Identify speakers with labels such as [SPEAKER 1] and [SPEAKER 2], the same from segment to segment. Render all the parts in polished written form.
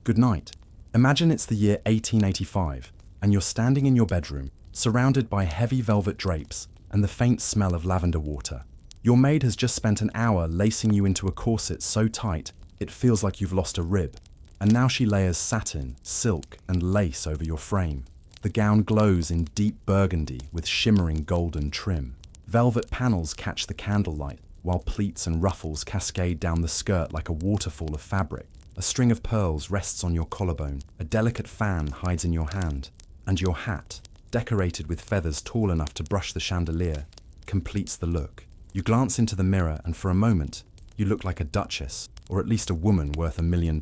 [SPEAKER 1] Good night. Imagine it's the year 1885, and you're standing in your bedroom, surrounded by heavy velvet drapes and the faint smell of lavender water. Your maid has just spent an hour lacing you into a corset so tight it feels like you've lost a rib, and now she layers satin, silk, and lace over your frame. The gown glows in deep burgundy with shimmering golden trim. Velvet panels catch the candlelight, while pleats and ruffles cascade down the skirt like a waterfall of fabric. A string of pearls rests on your collarbone, a delicate fan hides in your hand, and your hat, decorated with feathers tall enough to brush the chandelier, completes the look. You glance into the mirror and for a moment, you look like a duchess, or at least a woman worth $1 million.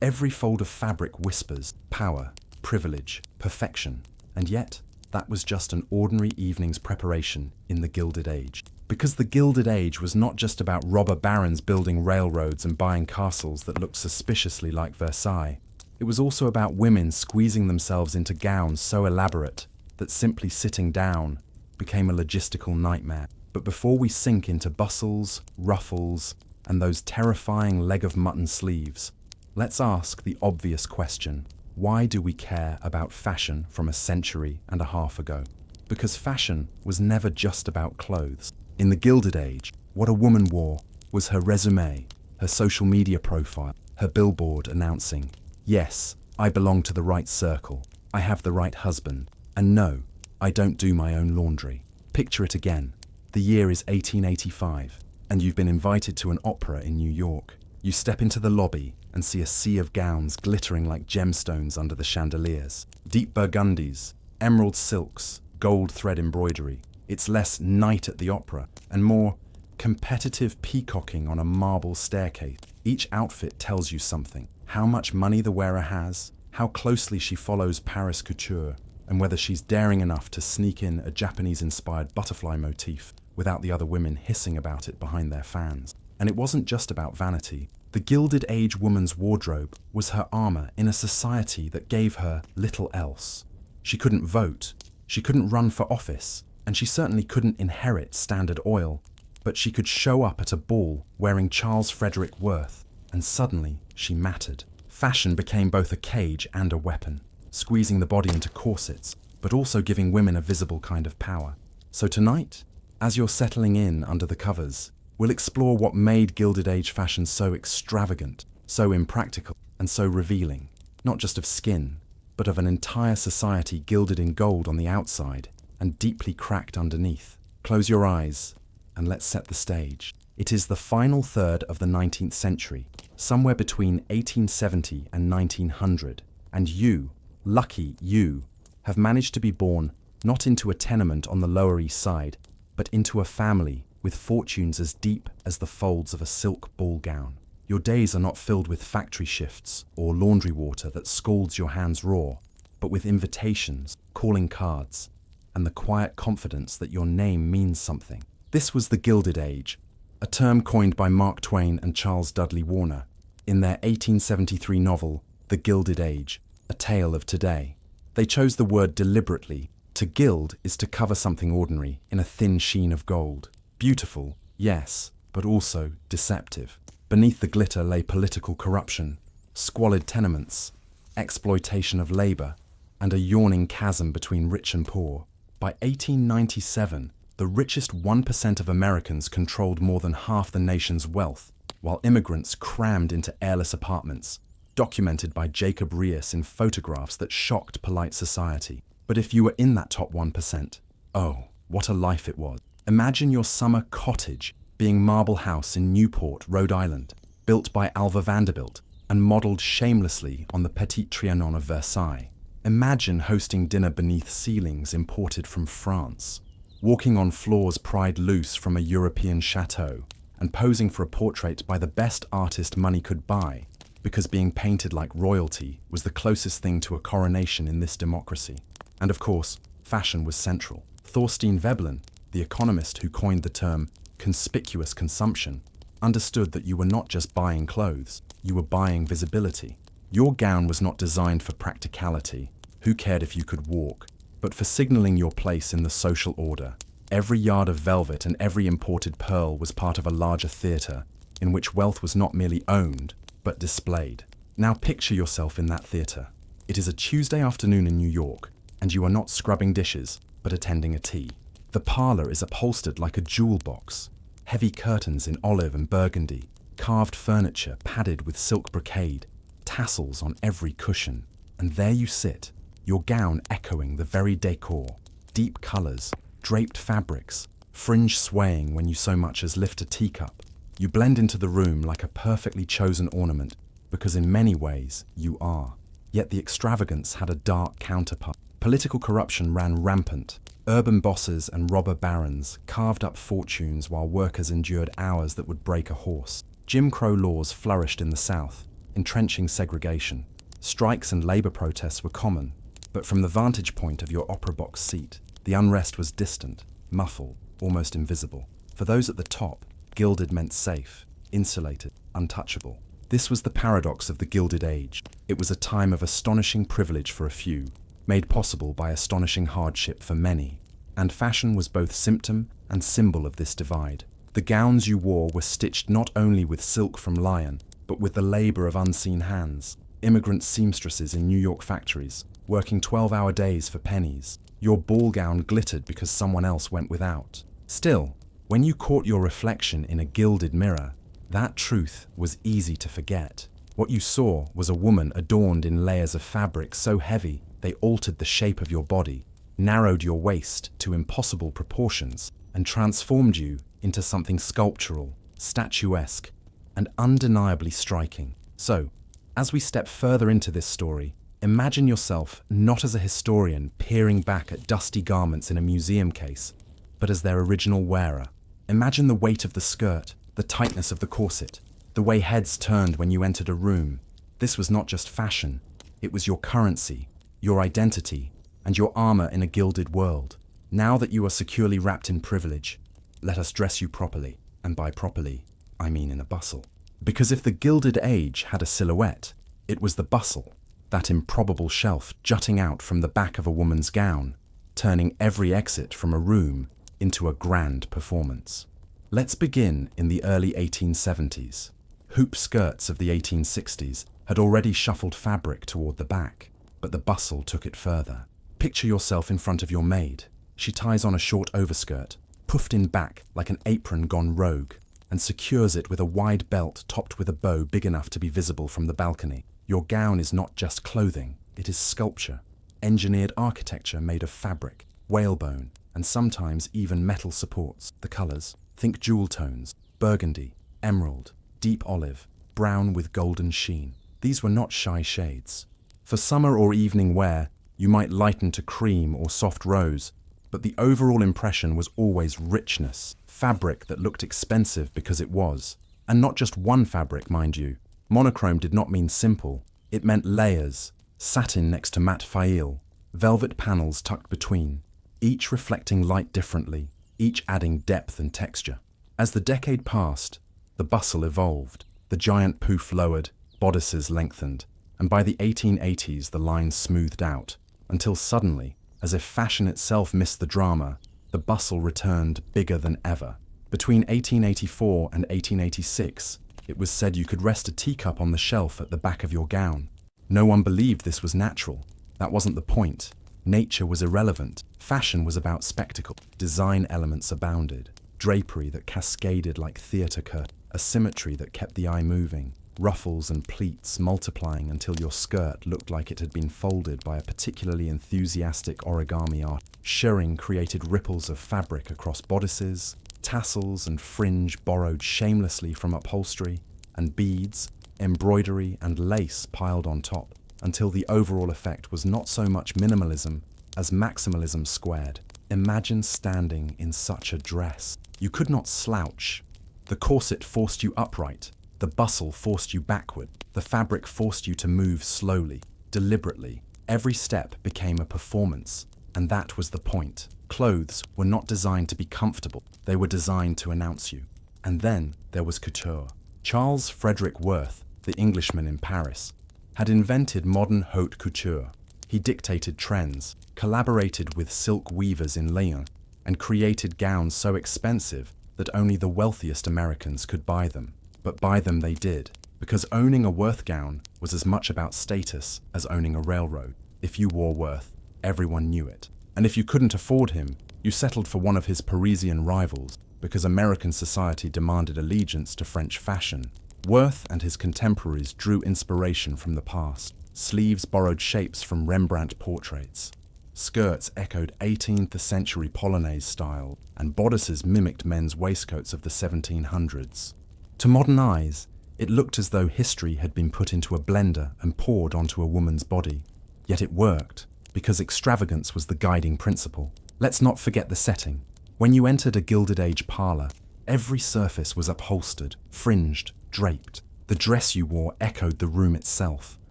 [SPEAKER 1] Every fold of fabric whispers power, privilege, perfection, and yet that was just an ordinary evening's preparation in the Gilded Age. Because the Gilded Age was not just about robber barons building railroads and buying castles that looked suspiciously like Versailles. It was also about women squeezing themselves into gowns so elaborate that simply sitting down became a logistical nightmare. But before we sink into bustles, ruffles, and those terrifying leg-of-mutton sleeves, let's ask the obvious question. Why do we care about fashion from a century and a half ago? Because fashion was never just about clothes. In the Gilded Age, what a woman wore was her resume, her social media profile, her billboard announcing, "Yes, I belong to the right circle, I have the right husband, and no, I don't do my own laundry." Picture it again. The year is 1885, and you've been invited to an opera in New York. You step into the lobby and see a sea of gowns glittering like gemstones under the chandeliers. Deep burgundies, emerald silks, gold thread embroidery. It's less night at the opera and more competitive peacocking on a marble staircase. Each outfit tells you something. How much money the wearer has, how closely she follows Paris couture, and whether she's daring enough to sneak in a Japanese-inspired butterfly motif without the other women hissing about it behind their fans. And it wasn't just about vanity. The Gilded Age woman's wardrobe was her armor in a society that gave her little else. She couldn't vote, she couldn't run for office, and she certainly couldn't inherit Standard Oil, but she could show up at a ball wearing Charles Frederick Worth, and suddenly she mattered. Fashion became both a cage and a weapon, squeezing the body into corsets, but also giving women a visible kind of power. So tonight, as you're settling in under the covers, we'll explore what made Gilded Age fashion so extravagant, so impractical, and so revealing, not just of skin, but of an entire society gilded in gold on the outside and deeply cracked underneath. Close your eyes and let's set the stage. It is the final third of the 19th century, somewhere between 1870 and 1900, and you, lucky you, have managed to be born not into a tenement on the Lower East Side, but into a family with fortunes as deep as the folds of a silk ball gown. Your days are not filled with factory shifts or laundry water that scalds your hands raw, but with invitations, calling cards, and the quiet confidence that your name means something. This was the Gilded Age, a term coined by Mark Twain and Charles Dudley Warner in their 1873 novel, The Gilded Age, A Tale of Today. They chose the word deliberately. To gild is to cover something ordinary in a thin sheen of gold. Beautiful, yes, but also deceptive. Beneath the glitter lay political corruption, squalid tenements, exploitation of labor, and a yawning chasm between rich and poor. By 1897, the richest 1% of Americans controlled more than half the nation's wealth, while immigrants crammed into airless apartments, documented by Jacob Riis in photographs that shocked polite society. But if you were in that top 1%, oh, what a life it was. Imagine your summer cottage being Marble House in Newport, Rhode Island, built by Alva Vanderbilt and modeled shamelessly on the Petit Trianon of Versailles. Imagine hosting dinner beneath ceilings imported from France, walking on floors pried loose from a European chateau, and posing for a portrait by the best artist money could buy, because being painted like royalty was the closest thing to a coronation in this democracy. And of course, fashion was central. Thorstein Veblen, the economist who coined the term conspicuous consumption, understood that you were not just buying clothes, you were buying visibility. Your gown was not designed for practicality, who cared if you could walk, but for signaling your place in the social order. Every yard of velvet and every imported pearl was part of a larger theatre, in which wealth was not merely owned, but displayed. Now picture yourself in that theatre. It is a Tuesday afternoon in New York, and you are not scrubbing dishes, but attending a tea. The parlour is upholstered like a jewel box. Heavy curtains in olive and burgundy, carved furniture padded with silk brocade, tassels on every cushion. And there you sit, your gown echoing the very decor. Deep colours, draped fabrics, fringe swaying when you so much as lift a teacup. You blend into the room like a perfectly chosen ornament, because in many ways you are. Yet the extravagance had a dark counterpart. Political corruption ran rampant. Urban bosses and robber barons carved up fortunes while workers endured hours that would break a horse. Jim Crow laws flourished in the South, entrenching segregation. Strikes and labour protests were common, but from the vantage point of your opera box seat, the unrest was distant, muffled, almost invisible. For those at the top, gilded meant safe, insulated, untouchable. This was the paradox of the Gilded Age. It was a time of astonishing privilege for a few, made possible by astonishing hardship for many. And fashion was both symptom and symbol of this divide. The gowns you wore were stitched not only with silk from lion, but with the labour of unseen hands. Immigrant seamstresses in New York factories, working 12-hour days for pennies. Your ball gown glittered because someone else went without. Still, when you caught your reflection in a gilded mirror, that truth was easy to forget. What you saw was a woman adorned in layers of fabric so heavy they altered the shape of your body, narrowed your waist to impossible proportions, and transformed you into something sculptural, statuesque, and undeniably striking. So, as we step further into this story, imagine yourself not as a historian peering back at dusty garments in a museum case, but as their original wearer. Imagine the weight of the skirt, the tightness of the corset, the way heads turned when you entered a room. This was not just fashion, it was your currency, your identity, and your armor in a gilded world. Now that you are securely wrapped in privilege, let us dress you properly, and by properly, I mean in a bustle. Because if the Gilded Age had a silhouette, it was the bustle, that improbable shelf jutting out from the back of a woman's gown, turning every exit from a room into a grand performance. Let's begin in the early 1870s. Hoop skirts of the 1860s had already shuffled fabric toward the back, but the bustle took it further. Picture yourself in front of your maid. She ties on a short overskirt, puffed in back like an apron gone rogue, and secures it with a wide belt topped with a bow big enough to be visible from the balcony. Your gown is not just clothing, it is sculpture, engineered architecture made of fabric, whalebone, and sometimes even metal supports. The colours, think jewel tones, burgundy, emerald, deep olive, brown with golden sheen. These were not shy shades. For summer or evening wear, you might lighten to cream or soft rose, but the overall impression was always richness, fabric that looked expensive because it was. And not just one fabric, mind you. Monochrome did not mean simple, it meant layers, satin next to matte faille, velvet panels tucked between, each reflecting light differently, each adding depth and texture. As the decade passed, the bustle evolved, the giant poof lowered, bodices lengthened, and by the 1880s the lines smoothed out, until suddenly, as if fashion itself missed the drama, the bustle returned bigger than ever. Between 1884 and 1886, it was said you could rest a teacup on the shelf at the back of your gown. No one believed this was natural. That wasn't the point. Nature was irrelevant. Fashion was about spectacle. Design elements abounded. Drapery that cascaded like theatre curtain. A symmetry that kept the eye moving. Ruffles and pleats multiplying until your skirt looked like it had been folded by a particularly enthusiastic origami art. Shirring created ripples of fabric across bodices. Tassels and fringe borrowed shamelessly from upholstery. And beads, embroidery and lace piled on top, until the overall effect was not so much minimalism as maximalism squared. Imagine standing in such a dress. You could not slouch. The corset forced you upright. The bustle forced you backward. The fabric forced you to move slowly, deliberately. Every step became a performance, and that was the point. Clothes were not designed to be comfortable. They were designed to announce you. And then there was couture. Charles Frederick Worth, the Englishman in Paris, had invented modern haute couture. He dictated trends, collaborated with silk weavers in Lyon, and created gowns so expensive that only the wealthiest Americans could buy them. But buy them they did. because owning a Worth gown was as much about status as owning a railroad. If you wore Worth, everyone knew it. And if you couldn't afford him, you settled for one of his Parisian rivals, because American society demanded allegiance to French fashion. Worth and his contemporaries drew inspiration from the past. Sleeves borrowed shapes from Rembrandt portraits. Skirts echoed 18th century Polonaise style, and bodices mimicked men's waistcoats of the 1700s. To modern eyes, it looked as though history had been put into a blender and poured onto a woman's body. Yet it worked, because extravagance was the guiding principle. Let's not forget the setting. When you entered a Gilded Age parlor, every surface was upholstered, fringed, draped. The dress you wore echoed the room itself,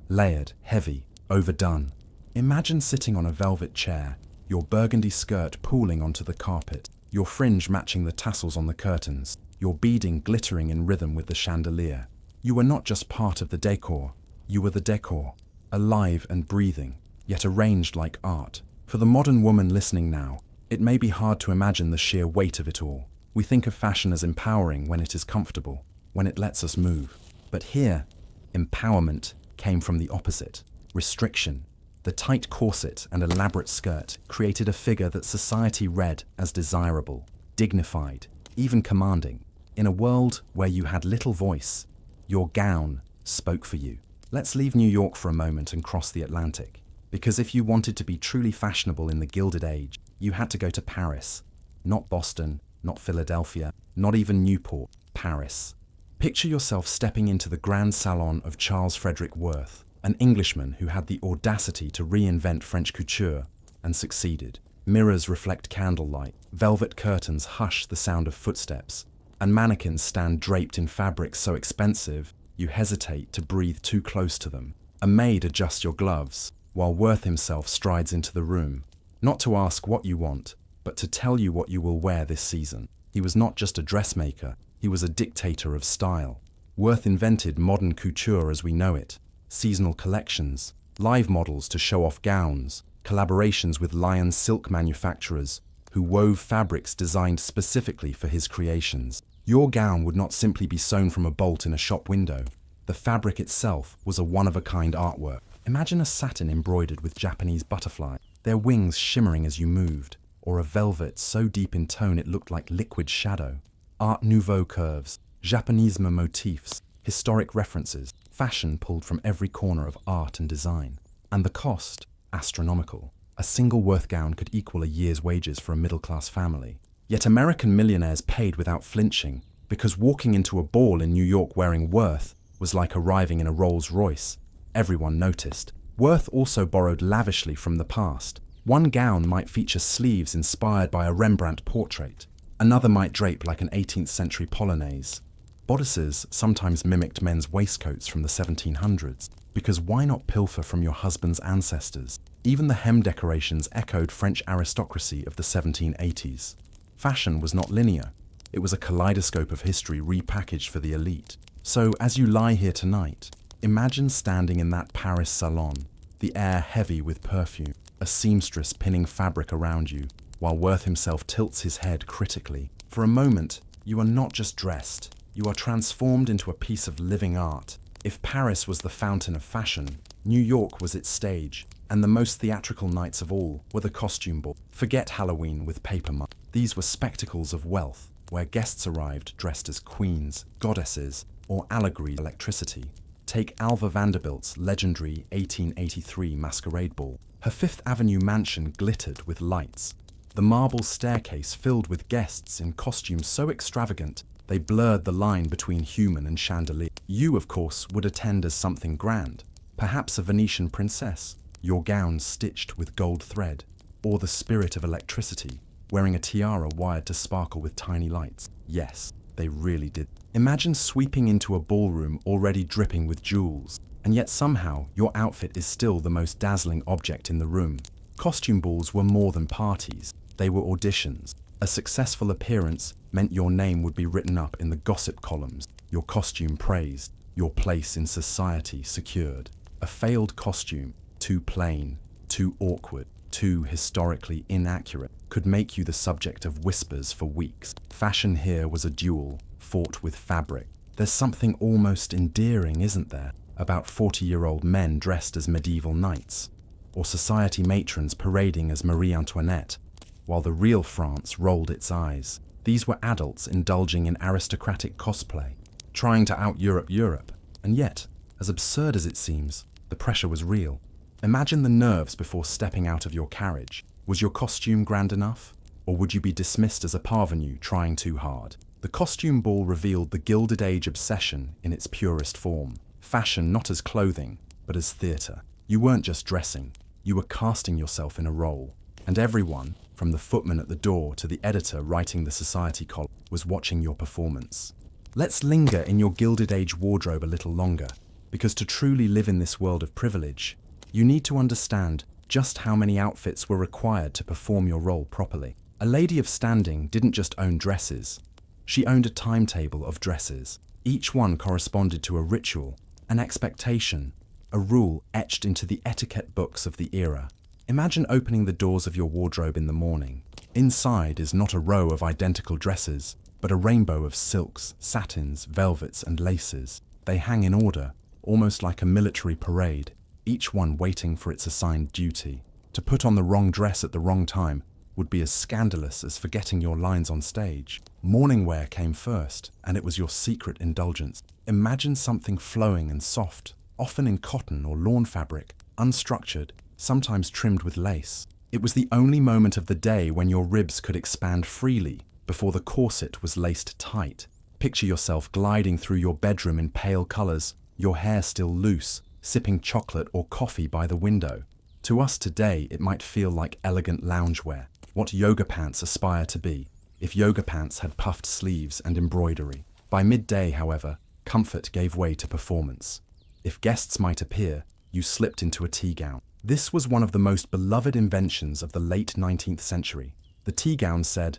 [SPEAKER 1] layered, heavy, overdone. Imagine sitting on a velvet chair, your burgundy skirt pooling onto the carpet, your fringe matching the tassels on the curtains, your beading glittering in rhythm with the chandelier. You were not just part of the decor, you were the decor, alive and breathing, yet arranged like art. For the modern woman listening now, it may be hard to imagine the sheer weight of it all. We think of fashion as empowering when it is comfortable, when it lets us move. But here, empowerment came from the opposite, restriction. The tight corset and elaborate skirt created a figure that society read as desirable, dignified, even commanding. In a world where you had little voice, your gown spoke for you. Let's leave New York for a moment and cross the Atlantic. Because if you wanted to be truly fashionable in the Gilded Age, you had to go to Paris. Not Boston, not Philadelphia, not even Newport, Paris. Picture yourself stepping into the grand salon of Charles Frederick Worth, an Englishman who had the audacity to reinvent French couture and succeeded. Mirrors reflect candlelight, velvet curtains hush the sound of footsteps, and mannequins stand draped in fabrics so expensive you hesitate to breathe too close to them. A maid adjusts your gloves, while Worth himself strides into the room, not to ask what you want, but to tell you what you will wear this season. He was not just a dressmaker, he was a dictator of style. Worth invented modern couture as we know it. Seasonal collections, live models to show off gowns, collaborations with Lion silk manufacturers who wove fabrics designed specifically for his creations. Your gown would not simply be sewn from a bolt in a shop window. The fabric itself was a one-of-a-kind artwork. Imagine a satin embroidered with Japanese butterflies, their wings shimmering as you moved, or a velvet so deep in tone it looked like liquid shadow. Art Nouveau curves, Japonisme motifs, historic references, fashion pulled from every corner of art and design. And the cost? Astronomical. A single Worth gown could equal a year's wages for a middle-class family. Yet American millionaires paid without flinching, because walking into a ball in New York wearing Worth was like arriving in a Rolls-Royce. Everyone noticed. Worth also borrowed lavishly from the past. One gown might feature sleeves inspired by a Rembrandt portrait. Another might drape like an 18th century Polonaise. Bodices sometimes mimicked men's waistcoats from the 1700s, because why not pilfer from your husband's ancestors? Even the hem decorations echoed French aristocracy of the 1780s. Fashion was not linear. It was a kaleidoscope of history repackaged for the elite. So as you lie here tonight, imagine standing in that Paris salon, the air heavy with perfume, a seamstress pinning fabric around you, while Worth himself tilts his head critically. For a moment, you are not just dressed, you are transformed into a piece of living art. If Paris was the fountain of fashion, New York was its stage, and the most theatrical nights of all were the costume ball. Forget Halloween with paper money. These were spectacles of wealth, where guests arrived dressed as queens, goddesses, or allegories of electricity. Take Alva Vanderbilt's legendary 1883 masquerade ball. Her Fifth Avenue mansion glittered with lights. The marble staircase filled with guests in costumes so extravagant they blurred the line between human and chandelier. You, of course, would attend as something grand, perhaps a Venetian princess, your gown stitched with gold thread, or the spirit of electricity, wearing a tiara wired to sparkle with tiny lights. Yes, they really did. Imagine sweeping into a ballroom already dripping with jewels, and yet somehow your outfit is still the most dazzling object in the room. Costume balls were more than parties, they were auditions. A successful appearance meant your name would be written up in the gossip columns, your costume praised, your place in society secured. A failed costume, too plain, too awkward, too historically inaccurate, could make you the subject of whispers for weeks. Fashion here was a duel, fought with fabric. There's something almost endearing, isn't there, about 40-year-old men dressed as medieval knights, or society matrons parading as Marie Antoinette, while the real France rolled its eyes. These were adults indulging in aristocratic cosplay, trying to out-Europe Europe, and yet, as absurd as it seems, the pressure was real. Imagine the nerves before stepping out of your carriage. Was your costume grand enough? Or would you be dismissed as a parvenu trying too hard? The costume ball revealed the Gilded Age obsession in its purest form. Fashion not as clothing, but as theatre. You weren't just dressing, you were casting yourself in a role. And everyone, from the footman at the door to the editor writing the society column, was watching your performance. Let's linger in your Gilded Age wardrobe a little longer, because to truly live in this world of privilege, you need to understand just how many outfits were required to perform your role properly. A lady of standing didn't just own dresses, she owned a timetable of dresses. Each one corresponded to a ritual, an expectation, a rule etched into the etiquette books of the era. Imagine opening the doors of your wardrobe in the morning. Inside is not a row of identical dresses, but a rainbow of silks, satins, velvets, and laces. They hang in order, almost like a military parade, each one waiting for its assigned duty. To put on the wrong dress at the wrong time would be as scandalous as forgetting your lines on stage. Morning wear came first, and it was your secret indulgence. Imagine something flowing and soft, often in cotton or lawn fabric, unstructured, sometimes trimmed with lace. It was the only moment of the day when your ribs could expand freely before the corset was laced tight. Picture yourself gliding through your bedroom in pale colours, your hair still loose, sipping chocolate or coffee by the window. To us today, it might feel like elegant loungewear, what yoga pants aspire to be, if yoga pants had puffed sleeves and embroidery. By midday, however, comfort gave way to performance. If guests might appear, you slipped into a tea gown. This was one of the most beloved inventions of the late 19th century. The tea gown said,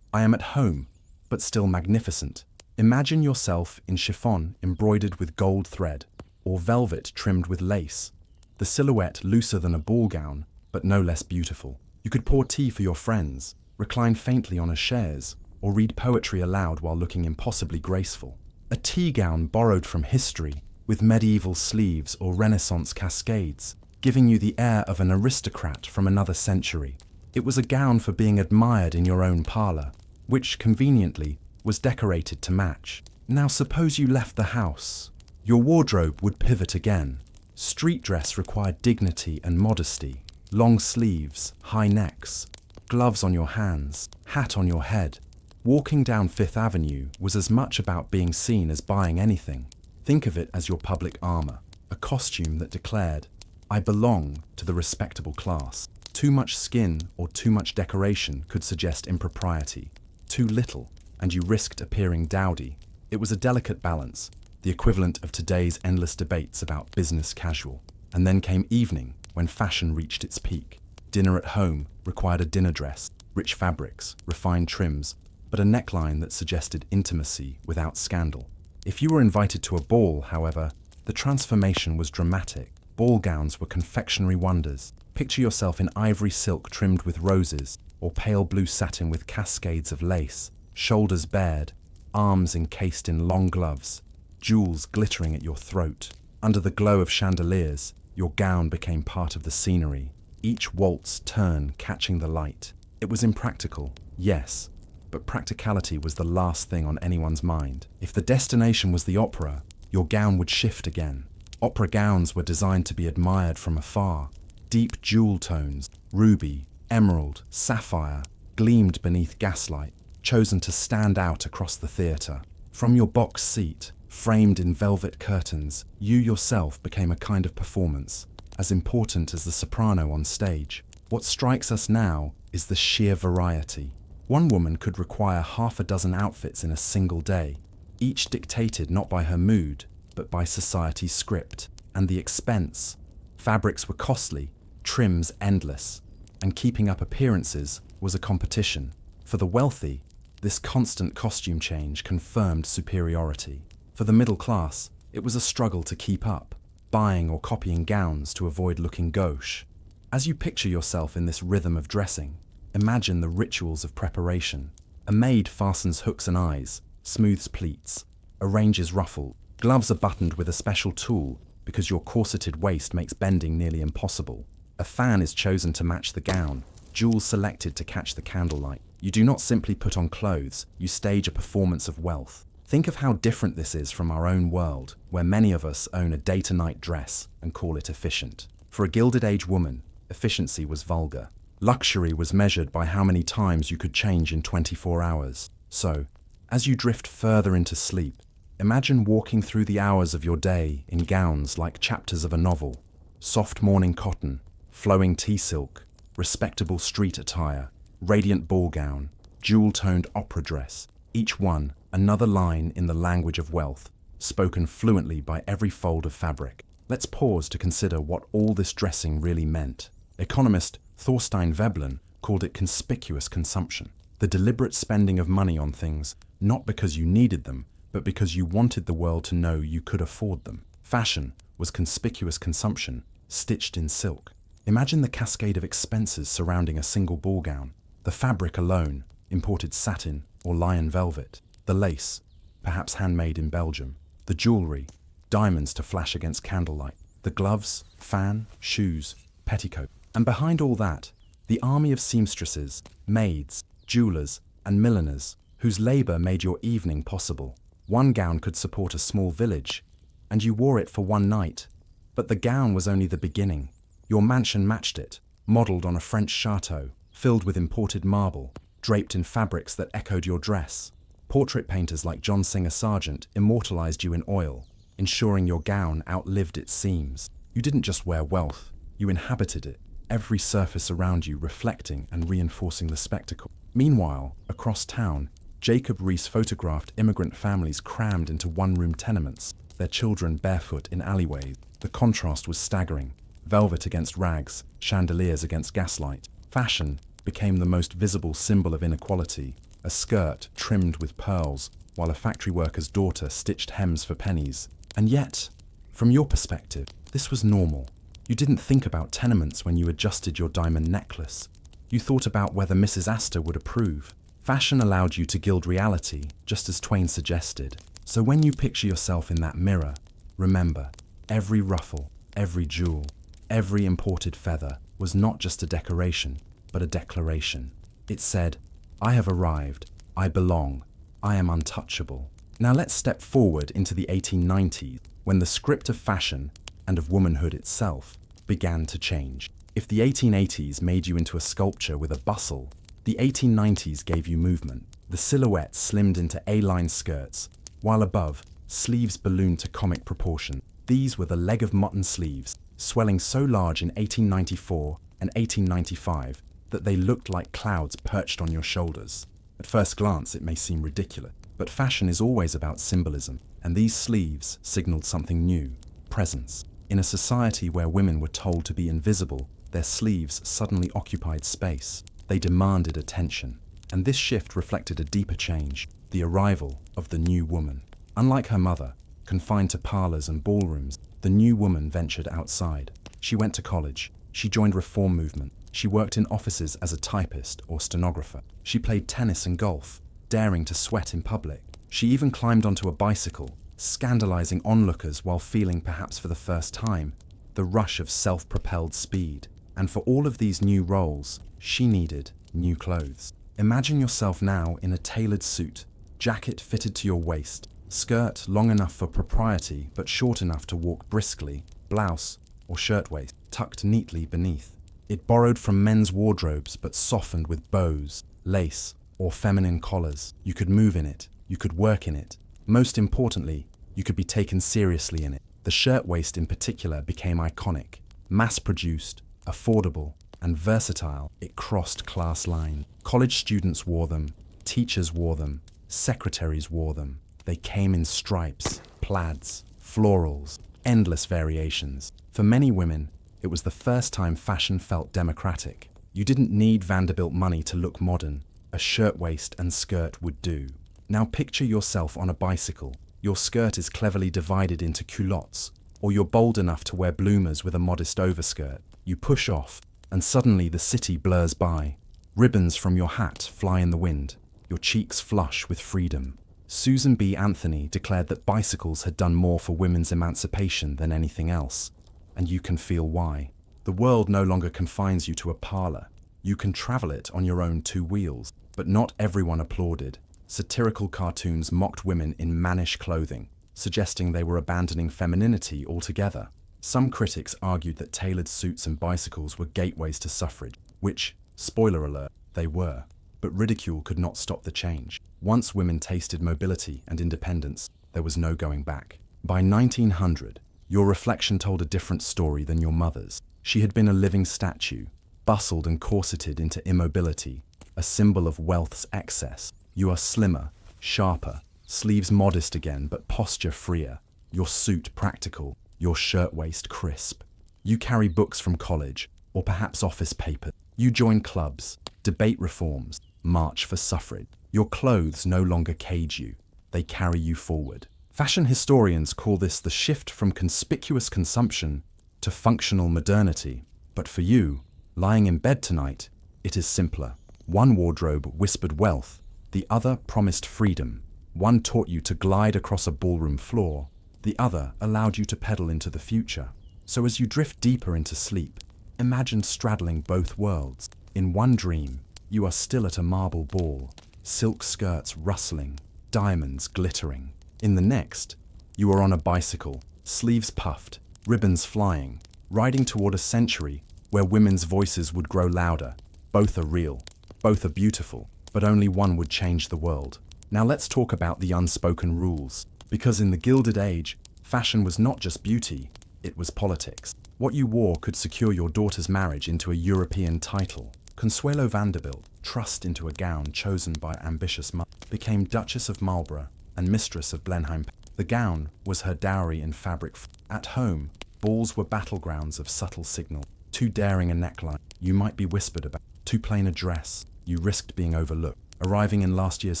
[SPEAKER 1] "I am at home, but still magnificent." Imagine yourself in chiffon embroidered with gold thread, or velvet trimmed with lace. The silhouette looser than a ball gown, but no less beautiful. You could pour tea for your friends, recline faintly on a chaise, or read poetry aloud while looking impossibly graceful. A tea gown borrowed from history, with medieval sleeves or Renaissance cascades, giving you the air of an aristocrat from another century. It was a gown for being admired in your own parlour, which, conveniently, was decorated to match. Now suppose you left the house. Your wardrobe would pivot again. Street dress required dignity and modesty. Long sleeves, high necks, gloves on your hands, hat on your head. Walking down Fifth Avenue was as much about being seen as buying anything. Think of it as your public armour, a costume that declared, "I belong to the respectable class." Too much skin or too much decoration could suggest impropriety. Too little, and you risked appearing dowdy. It was a delicate balance, the equivalent of today's endless debates about business casual. And then came evening, when fashion reached its peak. Dinner at home required a dinner dress, rich fabrics, refined trims, but a neckline that suggested intimacy without scandal. If you were invited to a ball, however, the transformation was dramatic. Ball gowns were confectionery wonders. Picture yourself in ivory silk trimmed with roses, or pale blue satin with cascades of lace, shoulders bared, arms encased in long gloves, jewels glittering at your throat. Under the glow of chandeliers, your gown became part of the scenery, each waltz turn catching the light. It was impractical, yes, but practicality was the last thing on anyone's mind. If the destination was the opera, your gown would shift again. Opera gowns were designed to be admired from afar. Deep jewel tones, ruby, emerald, sapphire, gleamed beneath gaslight, chosen to stand out across the theatre. From your box seat, framed in velvet curtains, you yourself became a kind of performance, as important as the soprano on stage. What strikes us now is the sheer variety. One woman could require half a dozen outfits in a single day, each dictated not by her mood, but by society's script. And the expense. Fabrics were costly, trims endless, and keeping up appearances was a competition. For the wealthy, this constant costume change confirmed superiority. For the middle class, it was a struggle to keep up, buying or copying gowns to avoid looking gauche. As you picture yourself in this rhythm of dressing, imagine the rituals of preparation. A maid fastens hooks and eyes, smooths pleats. A A range is ruffled. Gloves are buttoned with a special tool because your corseted waist makes bending nearly impossible. A fan is chosen to match the gown, jewels selected to catch the candlelight. You do not simply put on clothes, you stage a performance of wealth. Think of how different this is from our own world, where many of us own a day-to-night dress and call it efficient. For a Gilded Age woman, efficiency was vulgar. Luxury was measured by how many times you could change in 24 hours. So, as you drift further into sleep, imagine walking through the hours of your day in gowns like chapters of a novel. Soft morning cotton, flowing tea silk, respectable street attire, radiant ball gown, jewel-toned opera dress, each one another line in the language of wealth, spoken fluently by every fold of fabric. Let's pause to consider what all this dressing really meant. Economist Thorstein Veblen called it conspicuous consumption, the deliberate spending of money on things not because you needed them, but because you wanted the world to know you could afford them. Fashion was conspicuous consumption, stitched in silk. Imagine the cascade of expenses surrounding a single ball gown. The fabric alone, imported satin or lion velvet. The lace, perhaps handmade in Belgium. The jewelry, diamonds to flash against candlelight. The gloves, fan, shoes, petticoat. And behind all that, the army of seamstresses, maids, jewelers, and milliners, whose labor made your evening possible. One gown could support a small village, and you wore it for one night. But the gown was only the beginning. Your mansion matched it, modeled on a French chateau, filled with imported marble, draped in fabrics that echoed your dress. Portrait painters like John Singer Sargent immortalized you in oil, ensuring your gown outlived its seams. You didn't just wear wealth, you inhabited it, every surface around you reflecting and reinforcing the spectacle. Meanwhile, across town, Jacob Riis photographed immigrant families crammed into one-room tenements, their children barefoot in alleyways. The contrast was staggering. Velvet against rags, chandeliers against gaslight. Fashion became the most visible symbol of inequality, a skirt trimmed with pearls, while a factory worker's daughter stitched hems for pennies. And yet, from your perspective, this was normal. You didn't think about tenements when you adjusted your diamond necklace. You thought about whether Mrs. Astor would approve. Fashion allowed you to gild reality, just as Twain suggested. So when you picture yourself in that mirror, remember, every ruffle, every jewel, every imported feather was not just a decoration, but a declaration. It said, I have arrived, I belong, I am untouchable. Now let's step forward into the 1890s, when the script of fashion, and of womanhood itself, began to change. If the 1880s made you into a sculpture with a bustle, the 1890s gave you movement. The silhouette slimmed into A-line skirts, while above, sleeves ballooned to comic proportion. These were the leg-of-mutton sleeves, swelling so large in 1894 and 1895 that they looked like clouds perched on your shoulders. At first glance, it may seem ridiculous, but fashion is always about symbolism, and these sleeves signaled something new, presence. In a society where women were told to be invisible, their sleeves suddenly occupied space. They demanded attention, and this shift reflected a deeper change, the arrival of the new woman. Unlike her mother, confined to parlors and ballrooms, the new woman ventured outside. She went to college. She joined reform movement. She worked in offices as a typist or stenographer. She played tennis and golf, daring to sweat in public. She even climbed onto a bicycle, scandalizing onlookers while feeling, perhaps for the first time, the rush of self-propelled speed. And for all of these new roles, she needed new clothes. Imagine yourself now in a tailored suit, jacket fitted to your waist, skirt long enough for propriety but short enough to walk briskly, blouse or shirtwaist tucked neatly beneath. It borrowed from men's wardrobes but softened with bows, lace, or feminine collars. You could move in it, you could work in it. Most importantly, you could be taken seriously in it. The shirtwaist in particular became iconic. Mass-produced, affordable, and versatile, it crossed class lines. College students wore them, teachers wore them, secretaries wore them. They came in stripes, plaids, florals, endless variations. For many women, it was the first time fashion felt democratic. You didn't need Vanderbilt money to look modern. A shirtwaist and skirt would do. Now picture yourself on a bicycle. Your skirt is cleverly divided into culottes, or you're bold enough to wear bloomers with a modest overskirt. You push off, and suddenly the city blurs by. Ribbons from your hat fly in the wind. Your cheeks flush with freedom. Susan B. Anthony declared that bicycles had done more for women's emancipation than anything else, and you can feel why. The world no longer confines you to a parlor. You can travel it on your own two wheels. But not everyone applauded. Satirical cartoons mocked women in mannish clothing, suggesting they were abandoning femininity altogether. Some critics argued that tailored suits and bicycles were gateways to suffrage, which, spoiler alert, they were. But ridicule could not stop the change. Once women tasted mobility and independence, there was no going back. By 1900, your reflection told a different story than your mother's. She had been a living statue, bustled and corseted into immobility, a symbol of wealth's excess. You are slimmer, sharper, sleeves modest again but posture freer, your suit practical, your shirtwaist crisp. You carry books from college, or perhaps office papers. You join clubs, debate reforms, march for suffrage. Your clothes no longer cage you, they carry you forward. Fashion historians call this the shift from conspicuous consumption to functional modernity. But for you, lying in bed tonight, it is simpler. One wardrobe whispered wealth, the other promised freedom. One taught you to glide across a ballroom floor, the other allowed you to pedal into the future. So as you drift deeper into sleep, imagine straddling both worlds. In one dream, you are still at a marble ball, silk skirts rustling, diamonds glittering. In the next, you are on a bicycle, sleeves puffed, ribbons flying, riding toward a century where women's voices would grow louder. Both are real, both are beautiful, but only one would change the world. Now let's talk about the unspoken rules. Because in the Gilded Age, fashion was not just beauty, it was politics. What you wore could secure your daughter's marriage into a European title. Consuelo Vanderbilt, trussed into a gown chosen by ambitious mother, became Duchess of Marlborough and Mistress of Blenheim. The gown was her dowry in fabric. At home, balls were battlegrounds of subtle signal. Too daring a neckline, you might be whispered about. Too plain a dress, you risked being overlooked. Arriving in last year's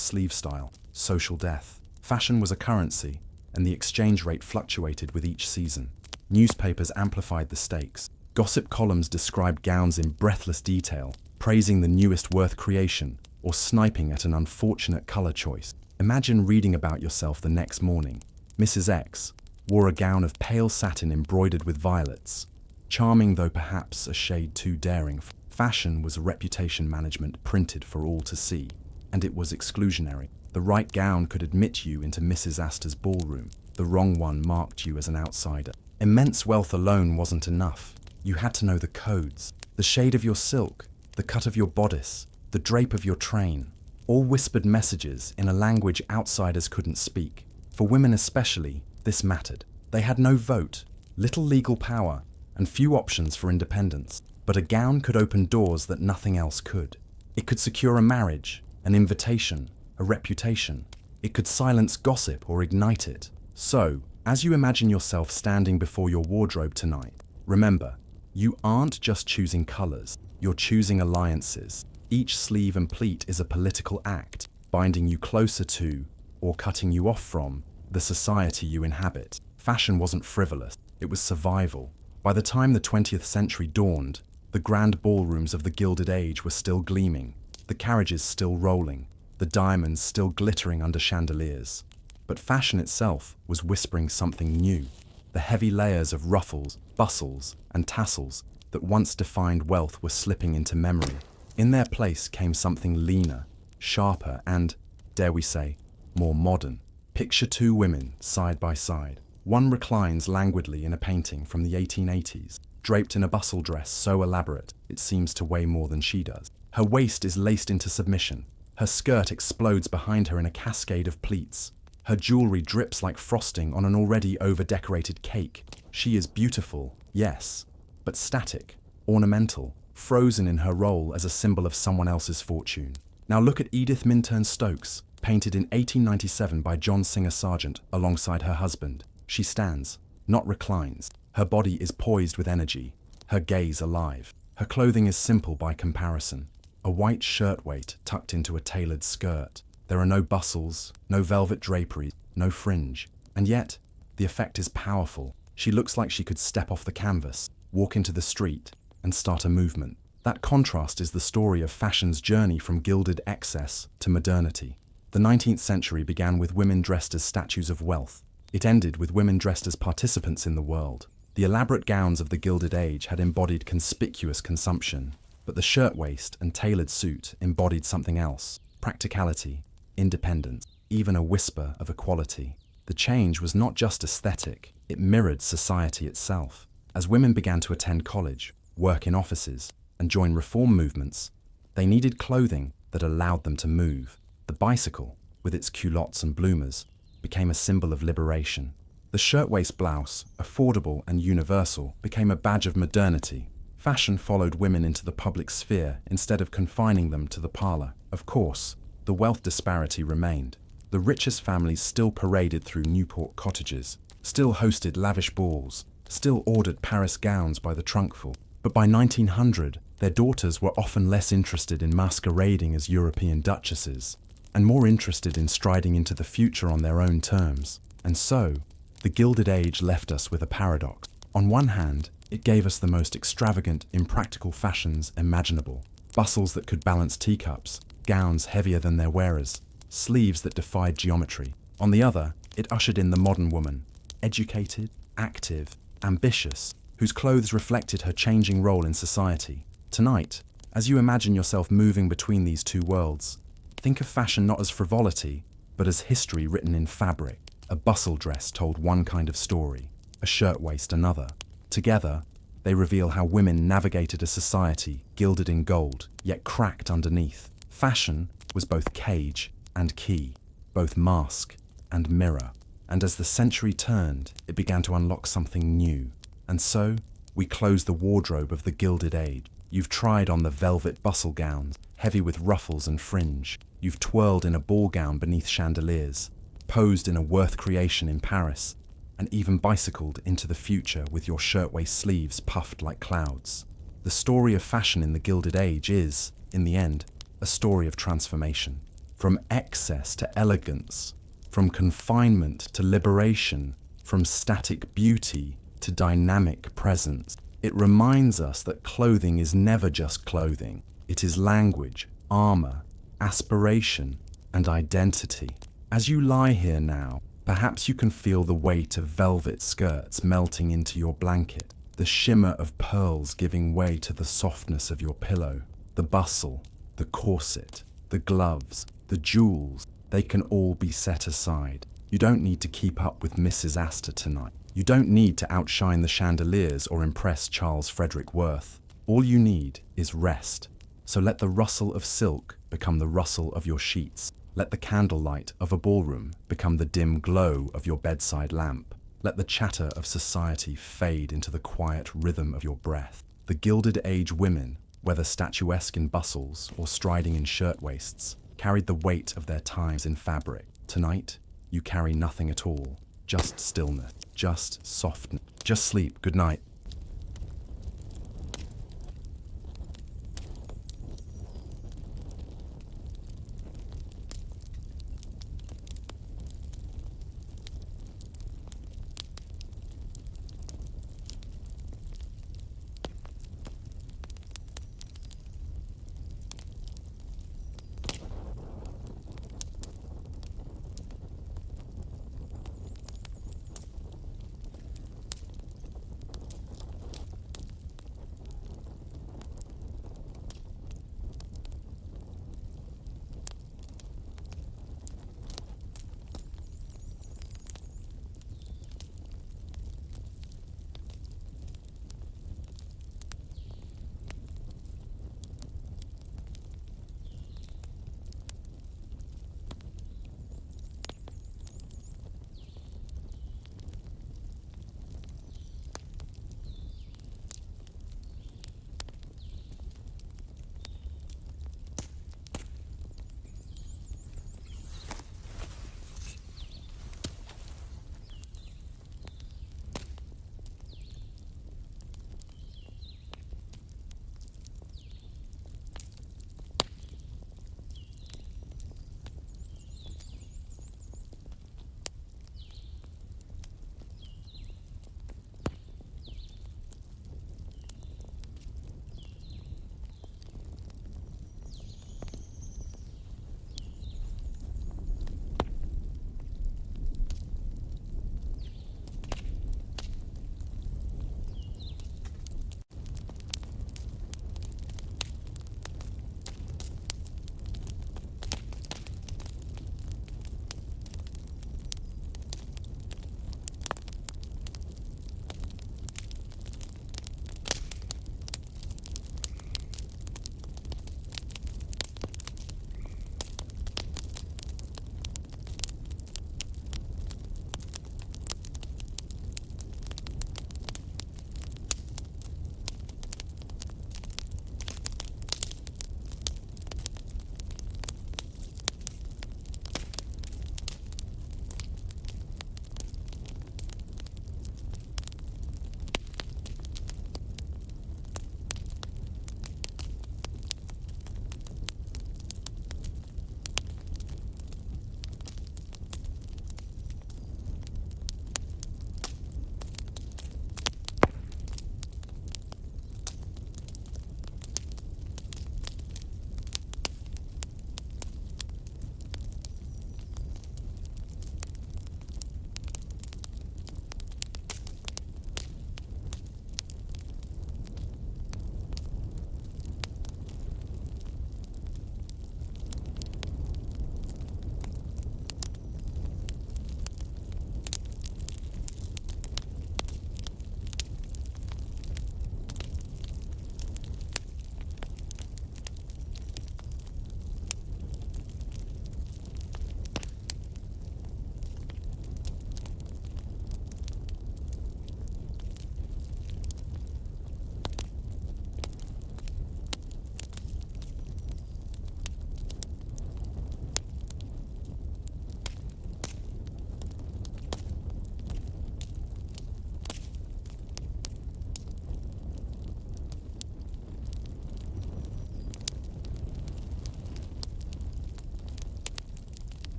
[SPEAKER 1] sleeve style, social death. Fashion was a currency, and the exchange rate fluctuated with each season. Newspapers amplified the stakes. Gossip columns described gowns in breathless detail, praising the newest Worth creation, or sniping at an unfortunate color choice. Imagine reading about yourself the next morning. Mrs. X wore a gown of pale satin embroidered with violets, charming though perhaps a shade too daring. Fashion was reputation management printed for all to see, and it was exclusionary. The right gown could admit you into Mrs. Astor's ballroom. The wrong one marked you as an outsider. Immense wealth alone wasn't enough. You had to know the codes, the shade of your silk, the cut of your bodice, the drape of your train, all whispered messages in a language outsiders couldn't speak. For women especially, this mattered. They had no vote, little legal power, and few options for independence. But a gown could open doors that nothing else could. It could secure a marriage, an invitation, a reputation. It could silence gossip or ignite it. So, as you imagine yourself standing before your wardrobe tonight, remember, you aren't just choosing colors, you're choosing alliances. Each sleeve and pleat is a political act, binding you closer to, or cutting you off from, the society you inhabit. Fashion wasn't frivolous, it was survival. By the time the 20th century dawned, the grand ballrooms of the Gilded Age were still gleaming, the carriages still rolling, the diamonds still glittering under chandeliers. But fashion itself was whispering something new. The heavy layers of ruffles, bustles, and tassels that once defined wealth were slipping into memory. In their place came something leaner, sharper, and, dare we say, more modern. Picture two women side by side. One reclines languidly in a painting from the 1880s, draped in a bustle dress so elaborate it seems to weigh more than she does. Her waist is laced into submission. Her skirt explodes behind her in a cascade of pleats. Her jewelry drips like frosting on an already over-decorated cake. She is beautiful, yes, but static, ornamental, frozen in her role as a symbol of someone else's fortune. Now look at Edith Minturn Stokes, painted in 1897 by John Singer Sargent alongside her husband. She stands, not reclines. Her body is poised with energy, her gaze alive. Her clothing is simple by comparison. A white shirtwaist tucked into a tailored skirt. There are no bustles, no velvet draperies, no fringe. And yet, the effect is powerful. She looks like she could step off the canvas, walk into the street, and start a movement. That contrast is the story of fashion's journey from gilded excess to modernity. The 19th century began with women dressed as statues of wealth. It ended with women dressed as participants in the world. The elaborate gowns of the Gilded Age had embodied conspicuous consumption, but the shirtwaist and tailored suit embodied something else: practicality, independence, even a whisper of equality. The change was not just aesthetic, it mirrored society itself. As women began to attend college, work in offices, and join reform movements, they needed clothing that allowed them to move. The bicycle, with its culottes and bloomers, became a symbol of liberation. The shirtwaist blouse, affordable and universal, became a badge of modernity. Fashion followed women into the public sphere instead of confining them to the parlor. Of course, the wealth disparity remained. The richest families still paraded through Newport cottages, still hosted lavish balls, still ordered Paris gowns by the trunkful. But by 1900, their daughters were often less interested in masquerading as European duchesses, and more interested in striding into the future on their own terms. And so, the Gilded Age left us with a paradox. On one hand, it gave us the most extravagant, impractical fashions imaginable. Bustles that could balance teacups, gowns heavier than their wearers, sleeves that defied geometry. On the other, it ushered in the modern woman, educated, active, ambitious, whose clothes reflected her changing role in society. Tonight, as you imagine yourself moving between these two worlds, think of fashion not as frivolity, but as history written in fabric. A bustle dress told one kind of story, a shirtwaist another. Together, they reveal how women navigated a society gilded in gold, yet cracked underneath. Fashion was both cage and key, both mask and mirror. And as the century turned, it began to unlock something new. And so, we close the wardrobe of the Gilded Age. You've tried on the velvet bustle gowns, heavy with ruffles and fringe. You've twirled in a ball gown beneath chandeliers, posed in a Worth creation in Paris, and even bicycled into the future with your shirtwaist sleeves puffed like clouds. The story of fashion in the Gilded Age is, in the end, a story of transformation. From excess to elegance, from confinement to liberation, from static beauty to dynamic presence. It reminds us that clothing is never just clothing. It is language, armor, aspiration, and identity. As you lie here now, perhaps you can feel the weight of velvet skirts melting into your blanket, the shimmer of pearls giving way to the softness of your pillow. The bustle, the corset, the gloves, the jewels, they can all be set aside. You don't need to keep up with Mrs. Astor tonight. You don't need to outshine the chandeliers or impress Charles Frederick Worth. All you need is rest. So let the rustle of silk become the rustle of your sheets. Let the candlelight of a ballroom become the dim glow of your bedside lamp. Let the chatter of society fade into the quiet rhythm of your breath. The Gilded Age women, whether statuesque in bustles or striding in shirtwaists, carried the weight of their times in fabric. Tonight, you carry nothing at all. Just stillness, just softness. Just sleep. Good night.